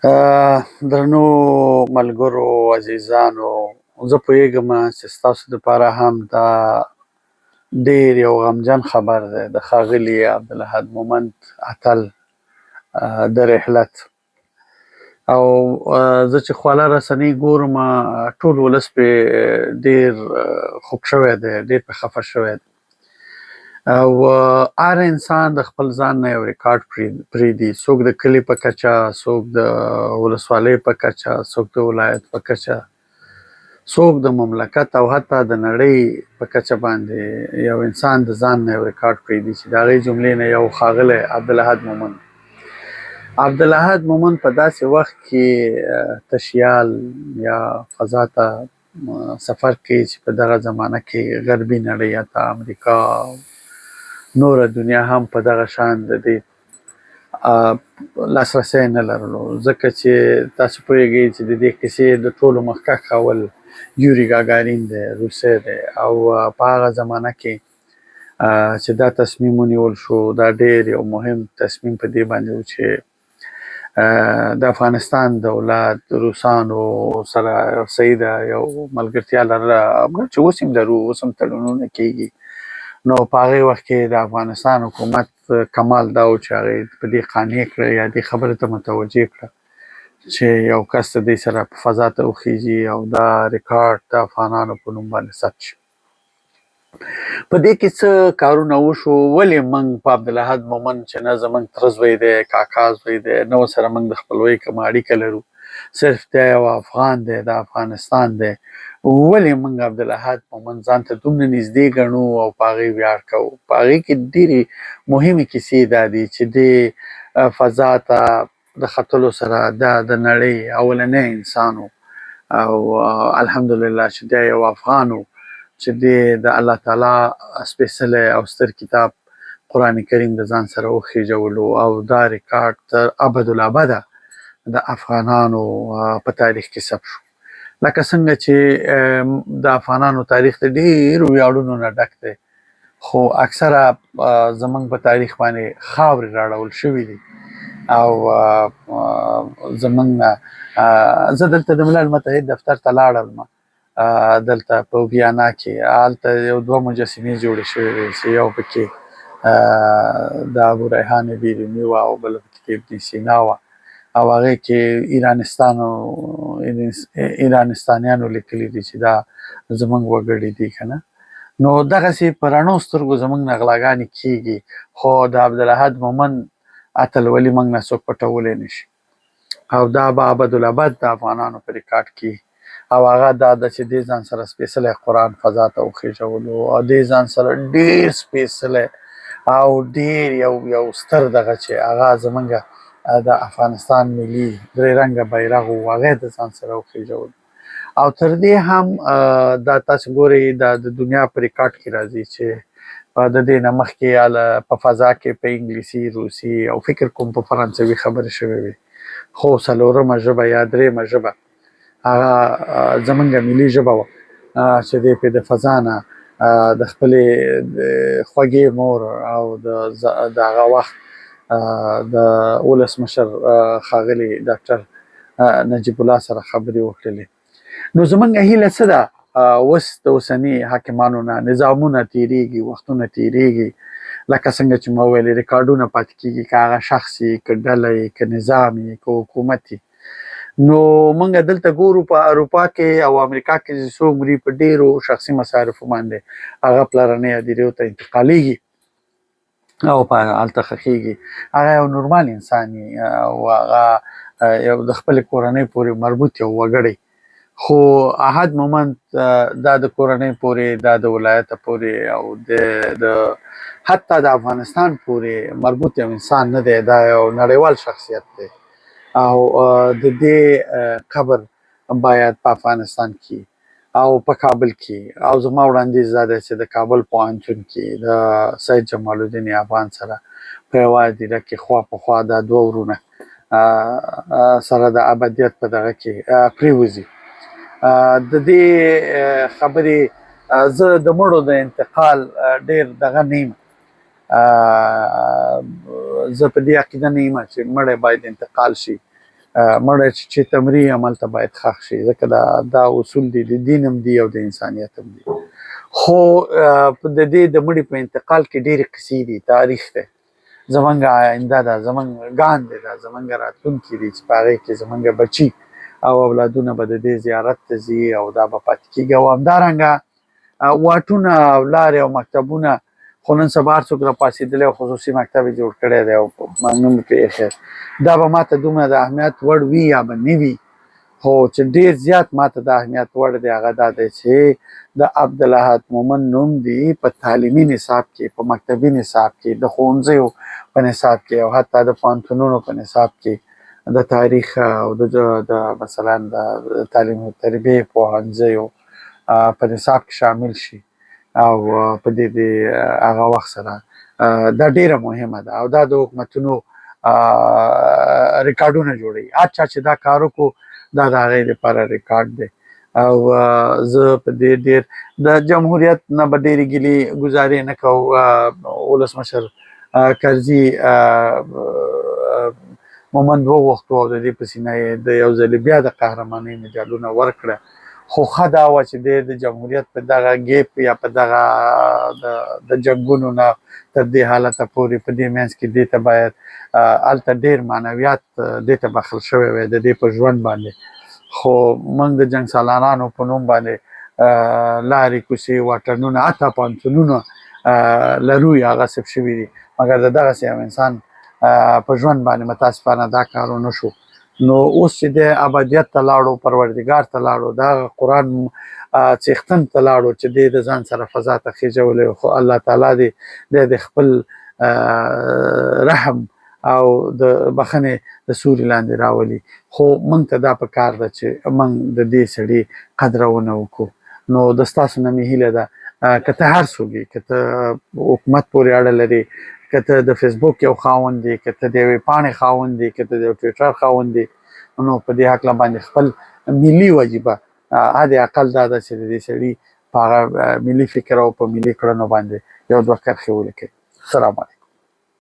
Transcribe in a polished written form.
درنو ملګرو عزیزانو، زه پوهیږم چې ستاسو دپاره هم دا ډېر یو غمجن خبر دی د ښاغلي عبدالاحد مومند اتل د رحلت. او زه چې خواله رسنۍ ګورم ټول ولس پرې ډېر خوږ شوی دی، ډېر پرې خفه شوی دی. او هر انسان د خپل ځان نه یو ریکارډ پرېږدي، څوک د کلي په کچه، څوک د ولسوالۍ په کچه، څوک د ولایت په کچه، څوک د مملکت او حتی د نړۍ په کچه باندې یو انسان د ځان نه یو ریکارډ پرېږدي چې د هغې جملې نه یو ښاغلی عبدالاحد مومند. عبدالاحد مومند په داسې وخت کې تشیال یا فضا ته سفر کوي چې په دغه زمانه کې غربي نړۍ حتی امریکا نوره دنیا هم په دغه شان د دې لاسرسی نه لرلو، ځکه چې تاسو پوهیږئ چې د دې کیسې د ټولو مخکښ اول یوري ګاګارین دی، روسی دی. او په هغه زمانه کې چې دا تصمیم ونیول شو، دا ډېر یو مهم تصمیم په دې باندې و چې د افغانستان دولت روسانو سره صحیح ده یو ملګرتیا لرله، چې اوس هم لرو، اوس هم تړونونه کېږي. نو په هغې وخت کې د افغانستان حکومت کمال دا و چې هغې په دې قانع کړه یا دې خبرې ته متوجه کړه چې یو کس د دې سره په فضا ته وخیږي او دا ریکارډ د افغانانو په نوم باندې ثبت شي. په دې کې څه کارونه وشو، ولې موږ په عبدالاحد مومند چې نه زموږ تره زوی دی، کاکا زوی دی، نه ورسره موږ د خپلوۍ کومه اړیکه لرو، صرف دی یو افغان دی، د افغانستان دی، ولې موږ عبدالاحد مومند ځان ته دومره نږدې ګڼو او په هغې ویاړ کوو؟ په هغې کې ډېرې مهمې کیسې دا دي چې دې فضا ته د ختلو سره دا د نړۍ اولنی انسان و او الحمدلله چې دی یو افغان و چې دی د الله تعالی سپېڅلی او ستر کتاب قرآن کریم د ځان سره وخېژولو او دا ریکارډ تر ابدالابده د افغانانو په تاریخ کې ثبت شو. لکه څنګه چې د افغانانو تاریخ د ډېرو ویاړونو نه ډک دی، خو اکثره زموږ په تاریخ باندې خاورې راړول شوي دي. او زموږ زه دلته د ملل متحد دفتر ته لاړم، دلته په ویانا کې، هلته یو دوه مجسمې جوړې شوې وې چې یو پکې د ابوریحان بیروني وه او بله پکې ابن سینا وه او هغې کې ایرانستانیانو لیکلي دي چې دا زموږ وګړي دي که نه. نو دغسې په رڼو سترګو زموږ نه غلاګانې کېږي، خو د عبدالاحد مومند اتلولي موږ نه څوک پټولی نه شي او دا به ابدالابد د افغانانو په ریکارډ کې. او هغه دا ده چې دې ځان سره سپېڅلی قرآن فضا ته وخېژولو او دې ځان سره ډېر سپېڅلی او ډېر یو ستر دغه چې هغه زموږ د افغانستان ملي درې رنګه بیرغ و، هغه د ځان سره وخېژولو. او تر دې هم دا تاسو ګورئ دا د دنیا په ریکارډ کې راځي چې د دې نه مخکې په فضا کې په انګلیسي، روسي او فکر کوم په فرانسوي خبرې شوې وې، خو څلورمه ژبه یا درېیمه ژبه هغه زموږ ملي ژبه وه چې دی پرې د فضا نه د خپلې خوږې مور او د هغه وخت د ولسمشر ښاغلي ډاکټر نجیب الله سره خبرې وکړلې. نو زموږ هیله څه ده؟ اوس د اوسني حاکمانو نه نظامونه تېرېږي، وختونه تېرېږي، لکه څنګه چې ما وویل ریکارډونه پاتې کېږي، که هغه شخص وي، که ډله وي، که نظام وي، که حکومت وي. نو موږ دلته ګورو په اروپا کې او امریکا کې چې څوک مري په ډېرو شخصي مصارفو باندې هغه پلرنۍ هدیرو ته انتقالېږي او په هلته ښخېږي. هغه یو نورمال انسان وي او هغه یو د خپلې کورنۍ پورې مربوط یو وګړی. خو احد مومند دا د کورنۍ پورې، دا د ولایته پورې او د حتی د افغانستان پورې مربوط یو انسان نه دی، دا یو نړیوال شخصیت دی او د دې قبر باید په افغانستان کې او په کابل کې او زما وړاندیز دا دی چې د کابل پوهنتون کې د سید جمال الدین افغان سره په یوه هدیره کې خوا په خوا دا دوه ورونه سره د ابدیت په دغه کې پرېوځي. د دې خبرې زه د مړو د انتقال ډېر دغه نه یم، زه په دې عقیده نه یم چې مړی باید انتقال شي مړی چې تمري عمل ته باید ښخ شي، ځکه دا اصول دي، د دین هم دي او د انسانیت هم دي. خو د دې د مړي په انتقال کې ډېرې قصې دي، تاریخ دی، زمونږ آینده ده، زمونږ ګاندې ده، زمونږ راتلونکي دي چې په هغې کې زمونږ بچي او اولادونه به د دې زیارت ته ځي او دا به پاتې کېږي. او همدارنګه واټونه او لارې او مکتبونه، خو نن سبا هر څوک راپاڅېدلی او خصوصي مکتب یې جوړ کړی دی او نوم یې پرې ایښی، دا به ماته دومره د اهمیت وړ وي یا به نه وي، خو چې ډېر زیات ماته د اهمیت وړ دی هغه دا دی چې د عبدالاحد مومند نوم دی په تعلیمي نصاب کې، په مکتبي نصاب کې، د ښوونځیو په نصاب کې او حتی د پوهنتونونو په نصاب کې د تاریخ او د مثلا د تعلیم او تربیې پوهنځیو په نصاب کې شامل شي او په دې هغه وخت سره دا ډیره مهمه ده. او دا د حکومتونو ریکارډونه جوړوي، هر چا چې دا کار وکړو دا د هغې لپاره ریکارډ دی. او زه په دې ډېر د جمهوریت نه به ډېرې ګیلې ګزارې نه کوو. ولسمشر کرزي مومند وغوښتو او د دې په سینه یې د یو ځلې بیا د قهرمانۍ مډالونه ورکړه، خو ښه دا وه چې د جمهوریت په دغه ګیپ یا په دغه د جنګونو نه تر دې حالته پورې په دې منځ کې دې ته باید هلته ډېر معنویات دې ته بخښل شوی وی د دې په ژوند باندې، خو موږ د جنګ سالارانو په نوم باندې لارې کوڅې واټنونه حتی پوهنتونونه لرو یا غصب شوي دي، مګر د دغسې یو انسان په ژوند باندې متاسفانه دا کار ونه شو. نو اوس چې دی ابدیت ته لاړو، پروردګار ته لاړو، د هغه قرآن څښتن ته لاړو چې دی د ځان سره فضا ته خېژولی، خو الله تعالی دی د خپل رحم او د بخښنې د سوري لاندې راولي. خو موږ ته دا پکار ده چې موږ د دې سړي قدرونه وکړو. نو د ستاسو نه مې هیله ده که ته هر څوک یې، که ته حکومت پورې اړه لرې، که ته د فیسبوک یو خاوند دی، که ته د یوې پاڼې خاوند دی، که ته د یو ټویټر خاوند دی، نو په دې هکله باندې خپل ملي وجیبه حد اقل دا ده چې د دې سړي په هغه ملي فکر او په ملي کړنو باندې یو دوه کرښې ولیکئ. السلام علیکم.